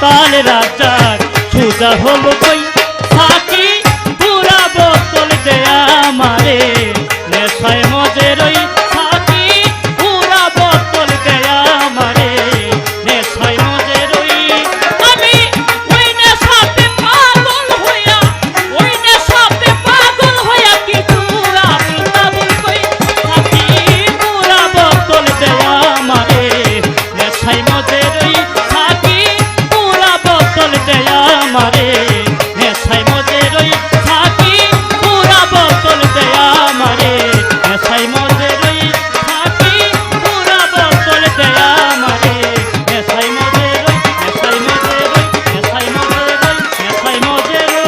গোপাল রাজার সুজা হলো কই থাকি পুরা বোতল দেয়া মারে নেশায় মজে রই থাকি পুরা বোতল দেয়া মারে নেশায় মজে রই আমি ওই নেশাতে পাগল হইয়া ওই নেশাতে পাগল হইয়া কিছু আবুল তাবুল কই থাকি পুরা বোতল দেয়া মারে নেশায় মজে রই থাকি পুরা বোতল দেয়া মারে নেশায় মজে রই থাকি পুরা বোতল দেয়া মারে নেশায় মজে রই থাকি পুরা বোতল দেয়া মারে নেশায় মজে রই নেশায় মজে রই নেশায় মজে রই নেশায় মজে রই।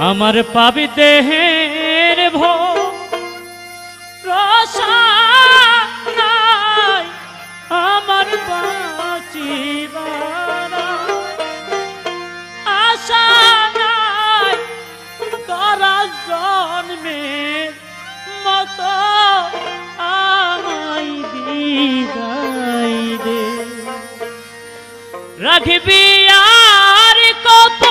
আমার পাবি দেহের ভরসা নাই আমার বাঁচিবার আশা নাই তারা জন্মের মতো আমায় বিদায় দে রাখবি আর কত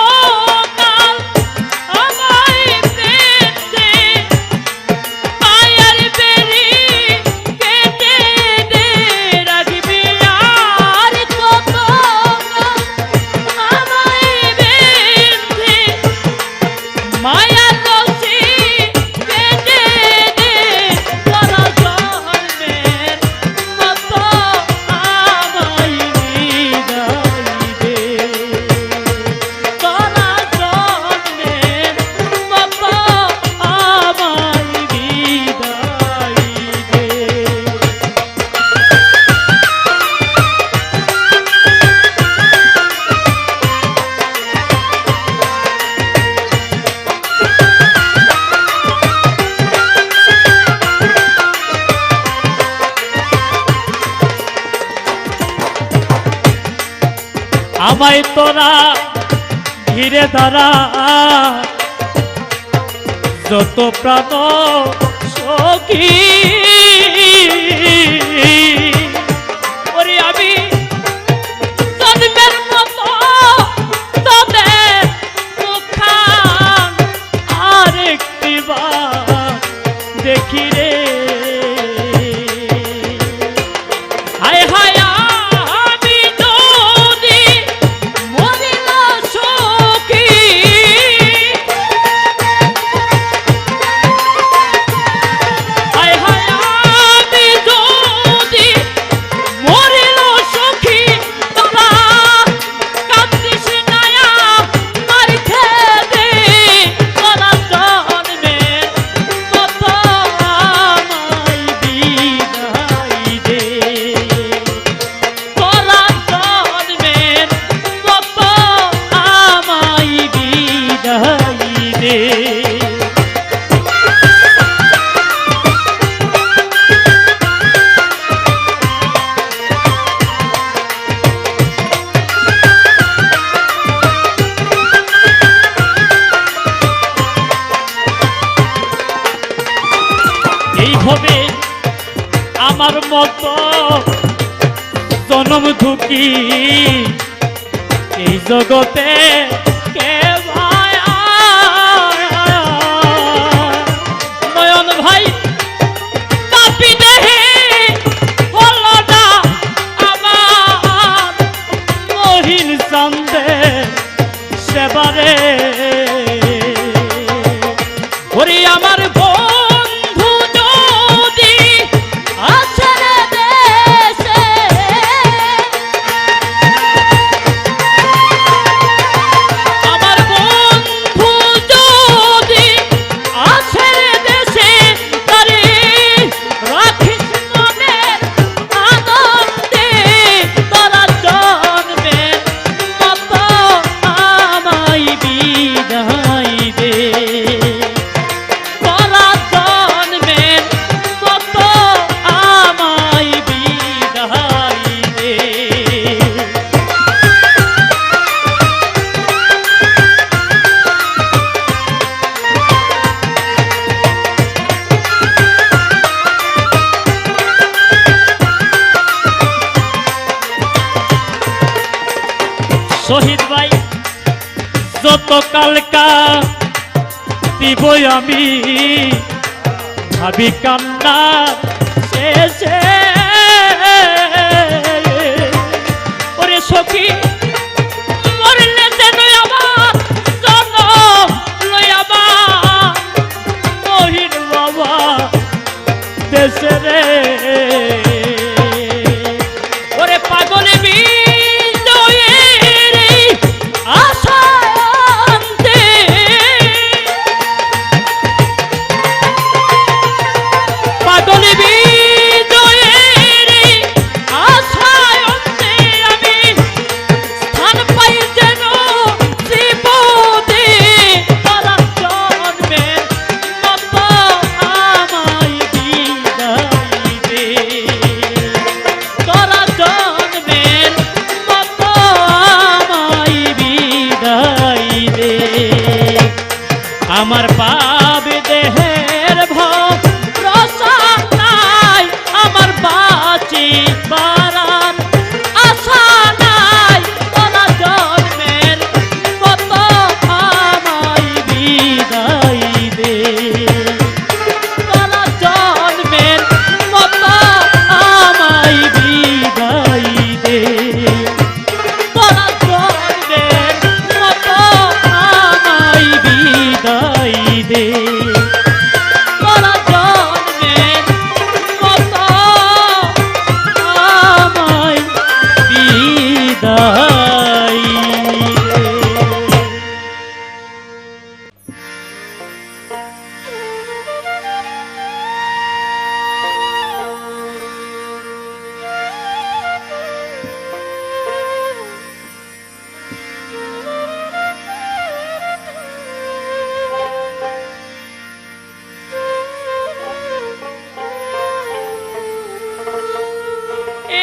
আমায় তোরা ঘিরে ধরা যত প্রাণ সখী ওরে আমি জন্মের মতো তোদের মুখখান আরেকটি বার দেখি রে হায় হায় আমার মতো জনম ধুকি এই জগতে কে ভাই নয়ন ভাই পাপি দেহে হলো না আমার মহিন চন্দে সেবারে ওরে আমার কতকালকা দিব আমি ভাবি কান্না শেষে ওরে সখী মরলে যেন আমার জনম লই আমার মহির বাবা দেশে রে ওরে পাগলে বিজয়ের আশা আনতে পাগলে বিজয়ের আশা আনতে আমি স্থান পাই যেন জীবনে তারা জন্মের মতো আমায় বিদায় দে তোরা জন্মের মতো আমায় বিদায় দে আমার পাবে দেহের ভব রসা নাই আমার বাঁচি বারার আশা নাই তোরা জন্মের মতো আমায় বিদায় দে তোরা জন্মের মতো আমায় বিদায় দে তোরা জন্মের মতো আমায় বিদায় দে তোরা জন্মের মতো আমায় বিদায়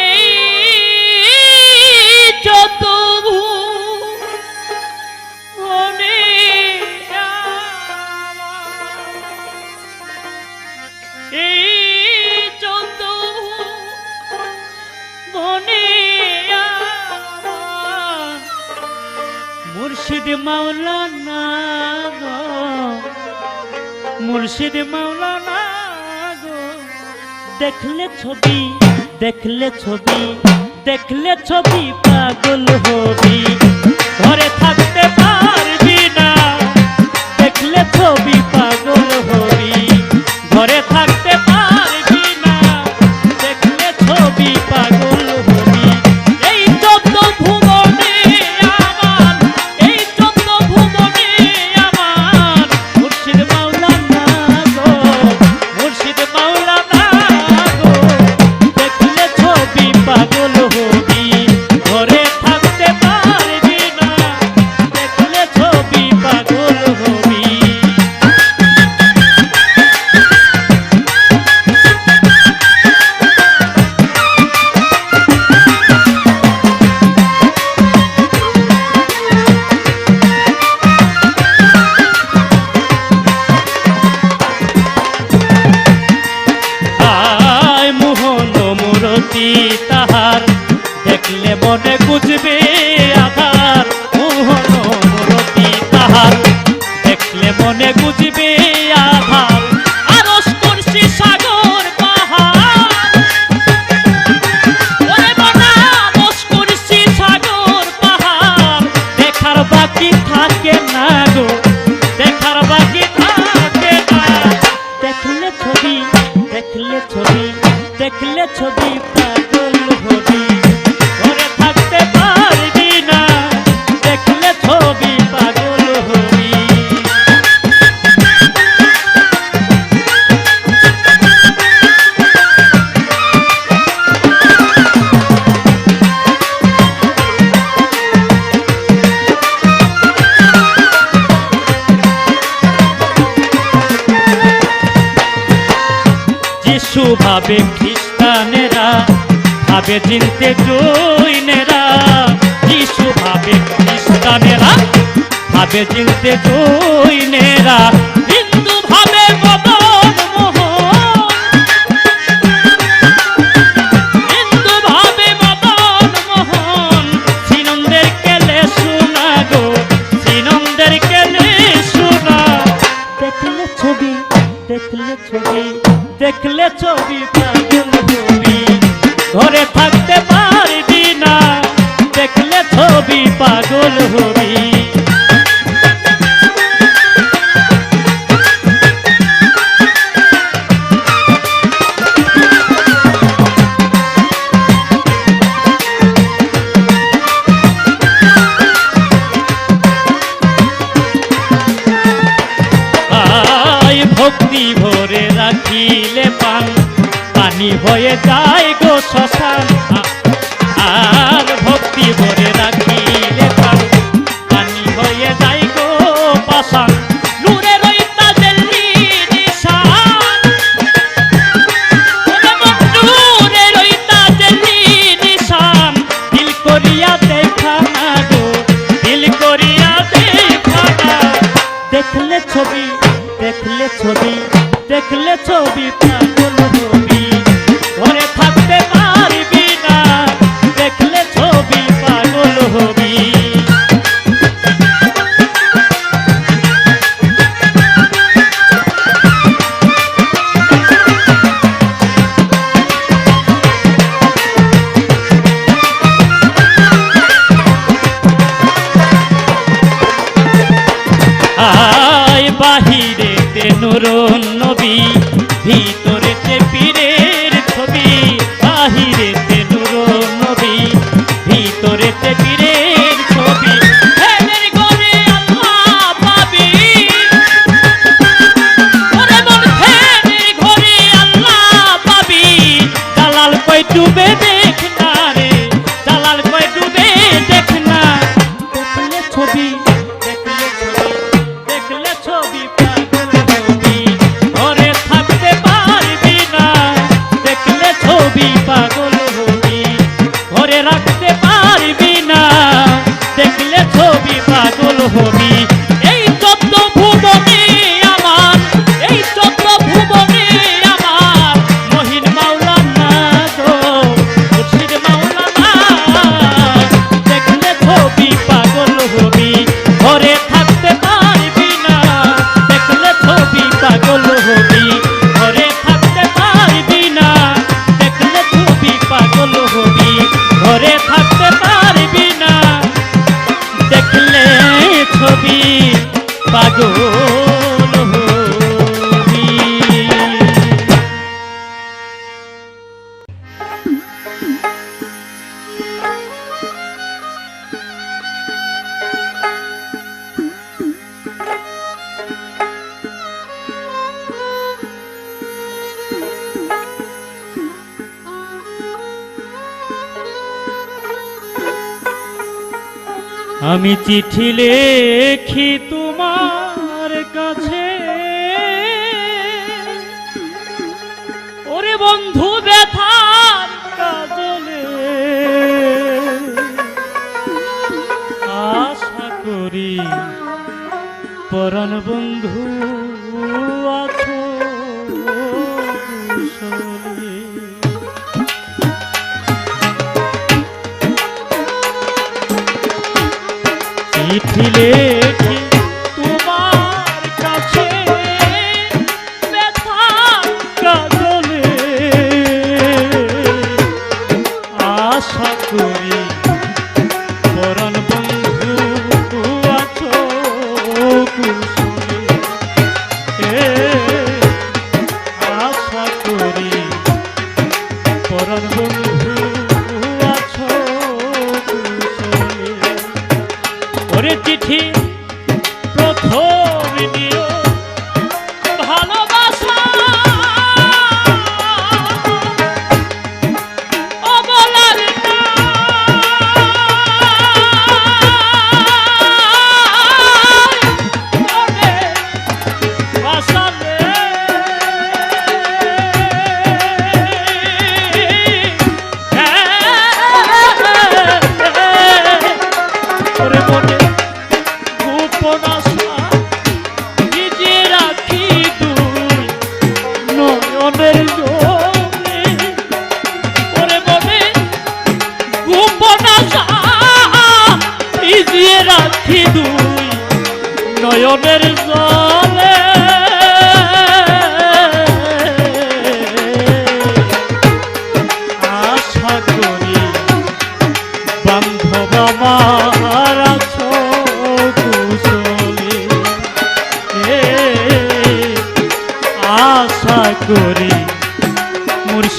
এই যত ভুবনে এই যত ভুবনে মুর্শিদ মাওলানা গো মুর্শিদ মাওলানা গো দেখলে ছবি দেখলে ছবি দেখলে ছবি পাগল হবি ঘরে থাকতে পারবি না দেখলে ছবি পাগল হবি ঘরে থাকতে পারবি না দেখলে ছবি পাগল হবি এই যত ভুবনে আমার এই যত ভুবনে আমার মুর্শিদ মাওলানা গো মুর্শিদ মাওলানা গো দেখলে ছবি পাগল হবি ঘরে থাকতে পারবি না দেখলে ছবি পাগল হবি আয় মোহন মূরতি তাহার দেখলে মনে বুঝবে আধার মোহন মূরতি তাহার দেখলে মনে বুঝবে আধার আরশ করছি সাগর পাহাড় ওরে মনা আরশ করছি সাগর পাহাড় দেখার বাকি থাকে না গো দেখার বাকি থাকে না দেখলে ছবি দেখলে ছবি দেখলে ছবি পাগল হবি ঘরে থাকতে পারবি না দেখলে ছবি পাগল হবি যিশু ভাবে খ্রিস্টানেরা ভাবে চিনতে জৈনেরা যিশু ভাবে খ্রিস্টানেরা ভাবে চিনতে জৈনেরা হিন্দু ভাবে মদন মোহন হিন্দু ভাবে মদন মোহন শ্রীনন্দের কেলে শোনা গো শ্রীনন্দের দেখলে ছবি পাগল হবি, ঘরে থাকতে পারবি না, দেখলে ছবি পাগল হবি। ভক্তি ভরে রাখিলে পানি হয়ে যায় গো শ্মশান, আর ভক্তি ভরে রাখিলে পানি হয়ে যায় গো পাষাণ। নূরের ওই তাজের নিশান, নূরের ওই তাজের নিশান, দিল করিয়া দেখা না গো, দিল করিয়া দেখা না। দেখলে ছবি পাগল হবি, ঘরে থাকতে পারবি না, দেখলে ছবি পাগল হবি। বাহিরেতে নূরুন নবী, ভিতরেতে পীরের ছবি, বাহিরেতে নূরুন নবী, ভিতরেতে পীরের ছবি। ফ্যানের ঘরে আল্লাহ পাবি, ওরে মন ফ্যানের ঘরে আল্লাহ পাবি। জালাল কই ডুবে দেখ না রে, জালাল কই ডুবে দেখ না। দেখলে ছবি পাগল হবি, ঘরে থাকতে পারবি না, দেখলে ছবি পাগল হবি, ঘরে রাখতে পারবি না, দেখলে ছবি পাগল হবি। এই যত ভুবনে আমার, এই যত ভুবনে আমার, মহিন মাওলানা গো, মুর্শিদ মাওলানা। দেখলে ছবি পাগল হবি, ঘরে থাকতে পারবি না, দেখলে ছবি পাগল হবি, ঘরে থাকতে পারবি না, দেখলে ছবি পাগল হবি, ঘরে থাকতে পারবি না, দেখলে ছবি পাগল হবি। আমি চিঠি লেখি তোমার কাছে, ওরে বন্ধু ব্যথার কাজলে, আশা করি পরাণ বন্ধু আছো কুশলে। চিঠি লেখি তোমার কাছে, ব্যথার কাজলে, আশা করি পরাণ বন্ধু আছো কুশলে। আশা করি পরাণ বন্ধু আছো কুশলে। ওরে চিঠি প্রথম দিও ভালোবাসা, অবলার না বাসালে। ওরে মনে গোপন আশা ভিজিয়ে রাখি দুই নয়নের জলে। ওরে মনে গোপন আশা ভিজিয়ে রাখি দুই নয়নের জলে।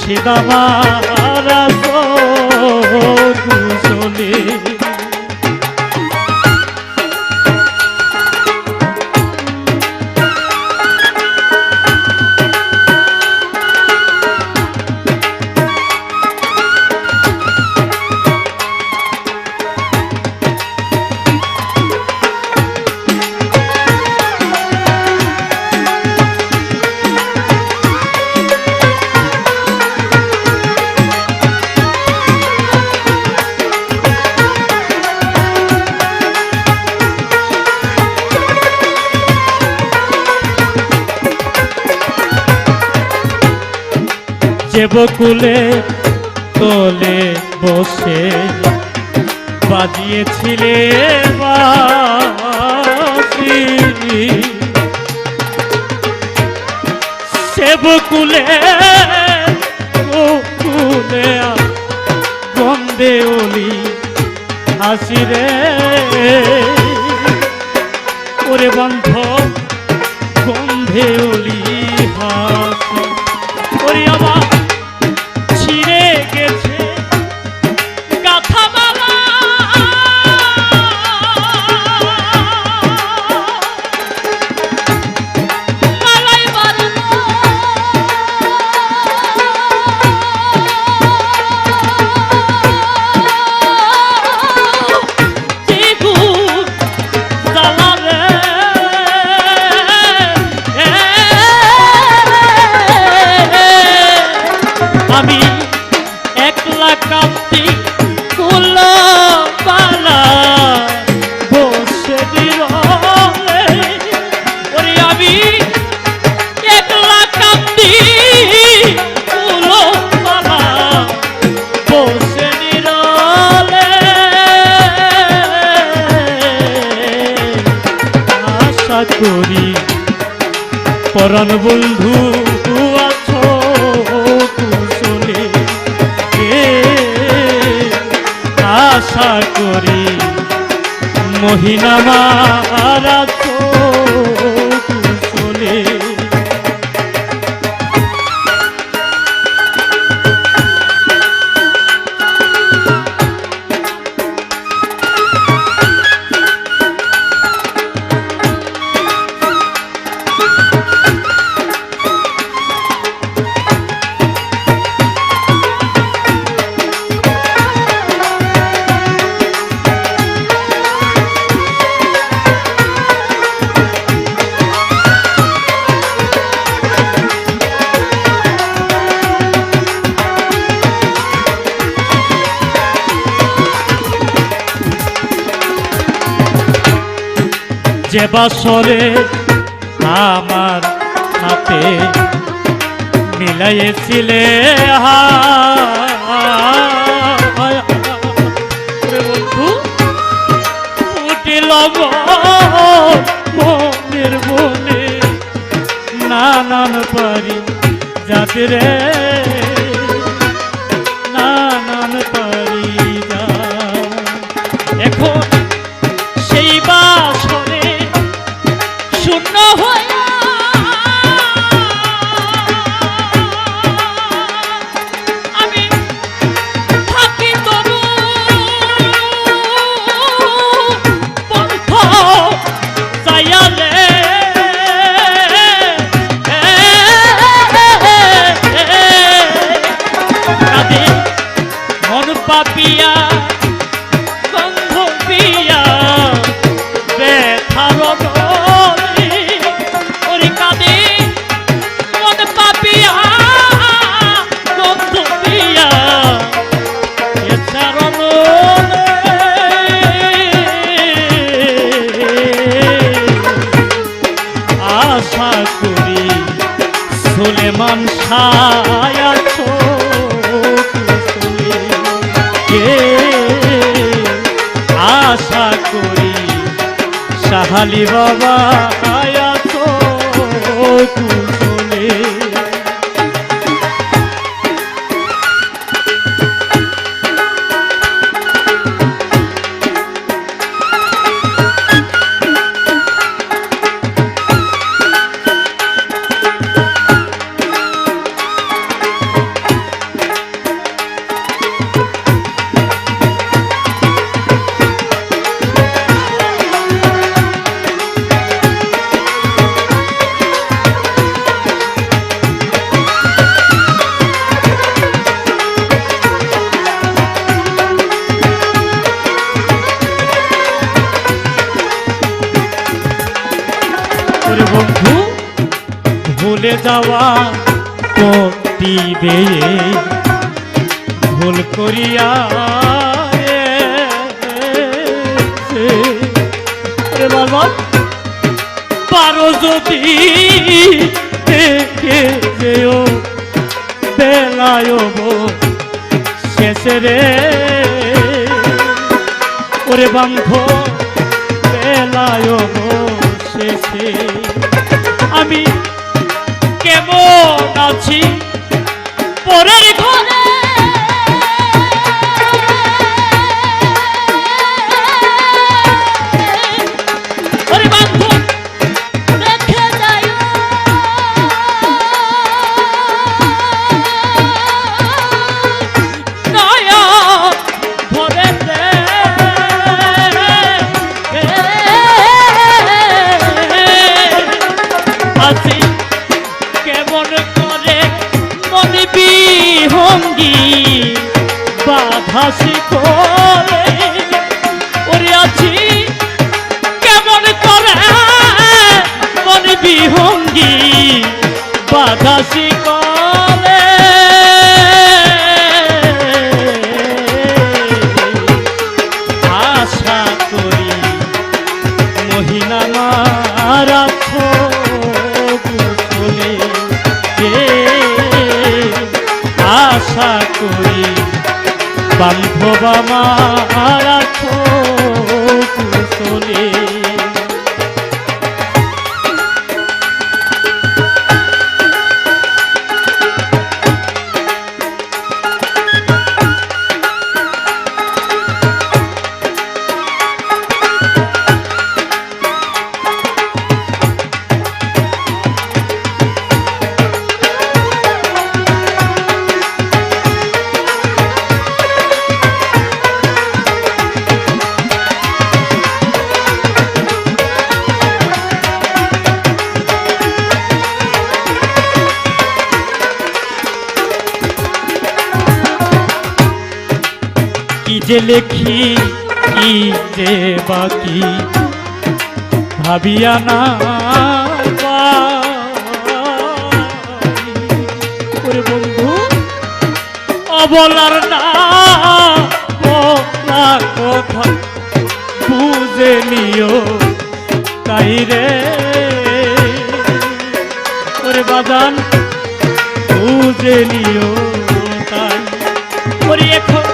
মুর্শিদা মারা কুশলে যে বকুলে তোলে বসে বাজিয়েছিলে বাঁশি সে বকুলে বকুলে গন্ধে অলি হাসি রে ওরে বন্ধ গন্ধে অলি হাসি ওরে আমার ছিঁড়ে গেছে গাথা মালা মালাই বাঁধলো জীবু জ্বালা রে আমি একলা কাঁদছি কুল পালা বসে দিলে ওরে আমি একলা কাঁদছি কুল পালা বসে নিরলে আশা করি পরাণ বন্ধু আছো কুশলে আশা করি মহিলা মারা কুশলে যে বাসরে আমার হাতে মিলাইছিলে বন্ধু উঠিল মনের বনে নানান পারি যাতে রে নানান পারি যা এখন সেই বাসরে শূন্য হয়ে আমি থাকি তবু পন্থ চাইলে মন পাপিয়া গন্ধ পিয়া ব্যথার ওরে কাঁদে মন পাপিয়া গন্ধ পিয়া এছাড় আশা করি সুলেমান ছায়াছ আশা করি সাহালি বাবা আয়াত কুশলে ওরে বন্ধু ভুলে যাওয়া দিবে ভুল করিয়া বাবা পারো যদি দেখে যেও বেলায় শেষে রে ওরে বান্ধ বেলায় শেষে আমি কেমন আছি পরের ঘরে ওরে বান্ধব দেখে যাই নয়া ভরে দে আছি কেমন করে মনে বিহঙ্গি বাধা শিখরে ওরে আছি কেমন করে মনে বিহঙ্গি বাধা শিখরে আশা করি মহিলা মারা আশা করি বান্ধব আমার কুশলে যে লেখি কি যে বাকি ভাবিয়া না ওরে বন্ধু অবলার না বলা কথা বুঝে নিও তাই রে ওরে বাদান বুঝে নিও তাই ওরে এখন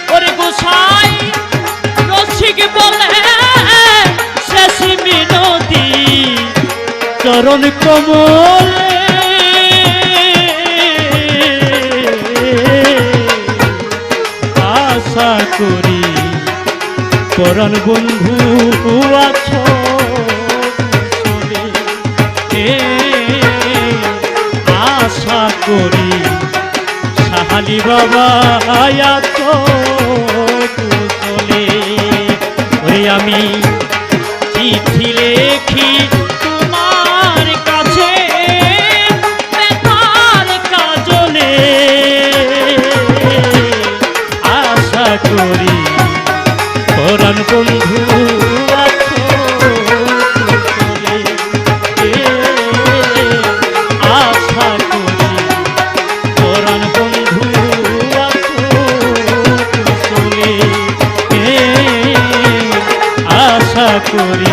ওরে গোসাই রসিক বলে শেষ মিনতি চরণ কমলে আশা করি পরাণ বন্ধু আছো আশা করি সাহালি বাবা আছো কুশলে ওরে আমি চিঠি লেখি তোমার কাছে বেতার কাজলে আশা করি পরাণ বন্ধু আছো কুশলে আশা করি পরাণ বন্ধু আছো কুশলে আশা করি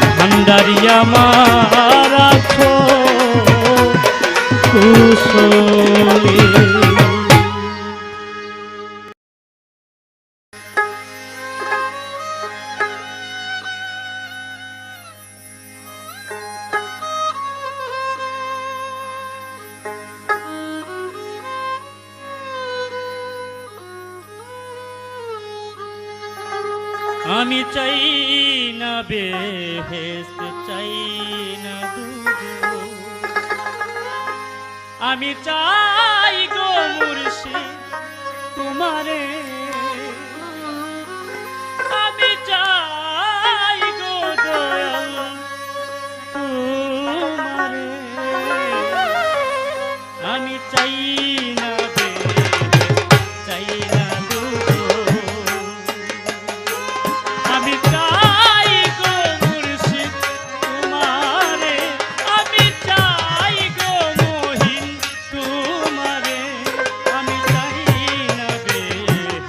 ভান্ডারিয়া আমার আছো কুশলে আমি চাই না বেহেশত, চাই না দুজো, আমি চাই গো মুর্শিদ তোমারে, আমি চাই গো দয়াল তোমারে, আমি চাই না বেহেশত, চাই না দুজো, আমি চাই গো মুর্শিদ তোমারে, আমি চাই গো মহিন তোমারে, আমি চাই না বেহেশত,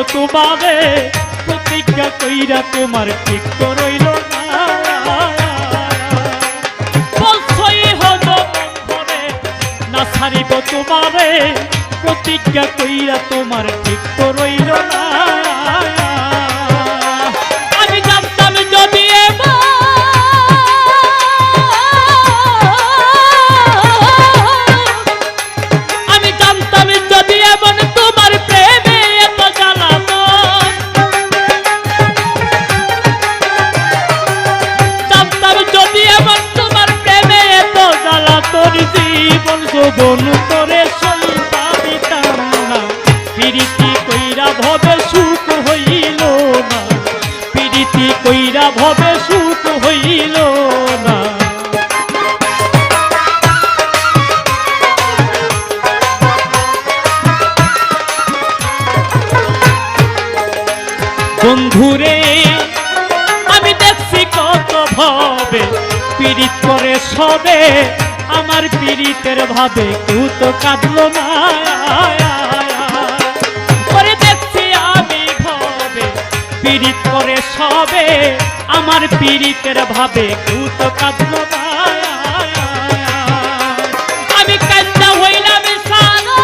তোমারে প্রতিজ্ঞা কইরা তোমার ঠিক তো রইল না বলছই হলো মনে না ছাড়িব তোমারে প্রতিজ্ঞা কইরা তোমার ঠিক তো রইল না আমি জানতাম যদি আমি জানতাম যদি এমন তোমার প্রেমে এত জ্বালাতন জানতাম যদি এমন তোমার প্রেমে এত জ্বালাতন জীবন যৌবন করে সইতা দিতাম না প্রীতি কইরা ভবে সুখ হইল না প্রীতি কইরা ভবে সুখ হইল না বন্ধুরে আমি দেখছি কত ভাবে পীড়িত করে সবে আমার পীড়িতের ভাবে কেউ তো কাঁদলো না করে দেখছি আমি ভাবে পীড়িত করে সবে আমার পীড়িতের ভাবে কেউ তো কাঁদলো না আমি কান্না হইলাম সারা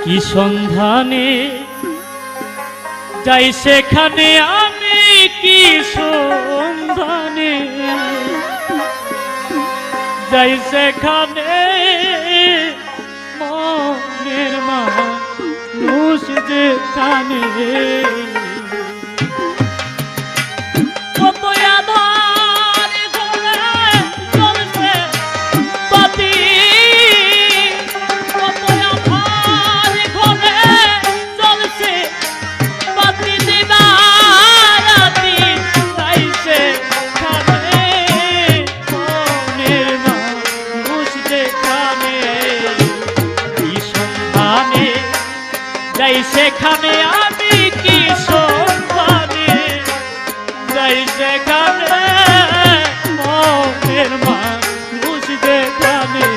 কি সন্ধানে যাই সেখানে আমি কি সন্ধানে যাই সেখানে মনের মানুষ যেখানে সেখানে আমি কি সন্ধানে যাই সেখানে মনের মানুষ যেখানে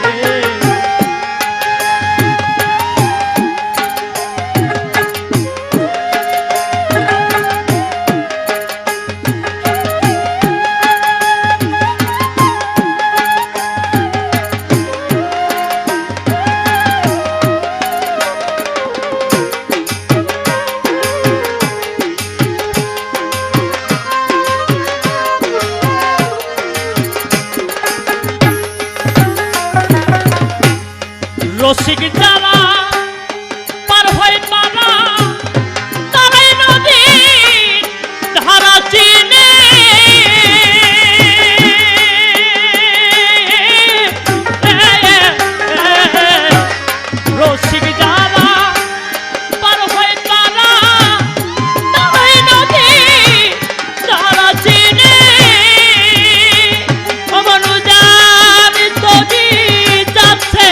রসিক যারা পার হয় পারা তারাই নদী ধারা চিনে রসিক যারা পার হয় পারা তারাই নদী ধারা চিনে অমনুজান তবি যাচ্ছে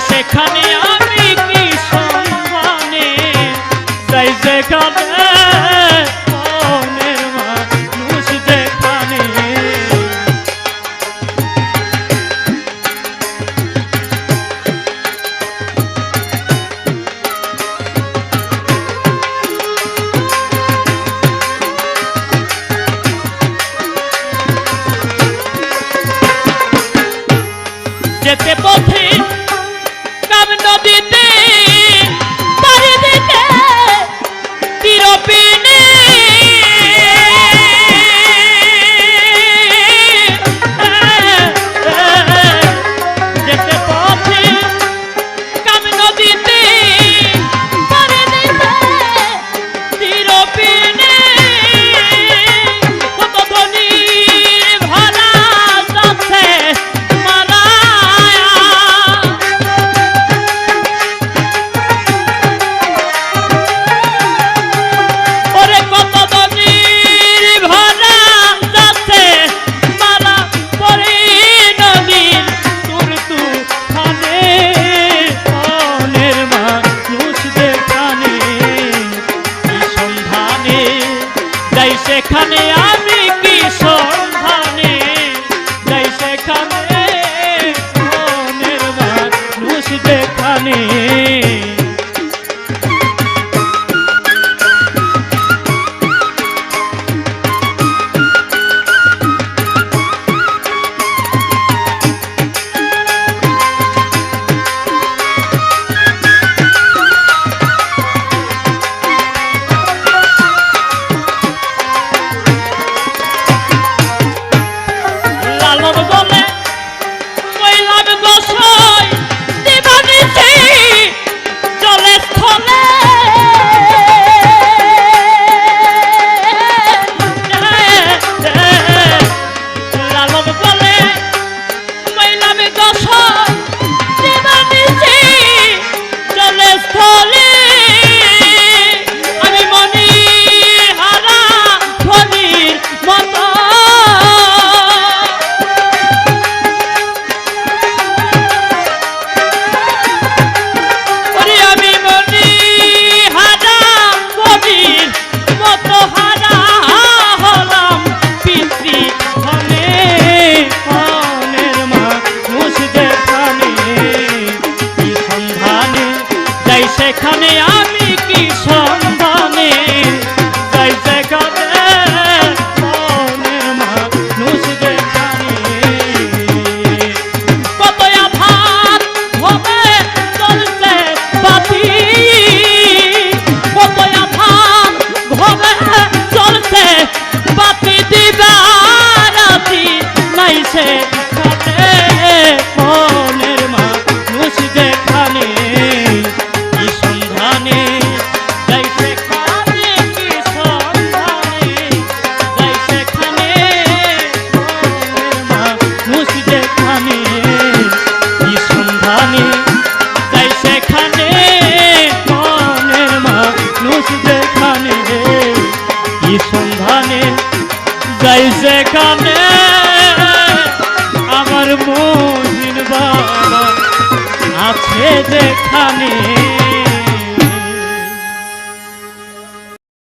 সেখানে আমি কি সন্ধানে যাই যেখানে মনের মানুষ যেখানে যেখানে সেখানে আমি কি সন্ধানে যাই যেখানে মনের মানুষ যেখানে কত আঘাত হবে চলছে বাতি কত আঘাত হবে চলছে বাতি দিবা রাতি নাই সেখানে মনের মানুষ যেখানে সন্ধানে যাই সেখানে আমার মহিন বাবা আছে যেখানে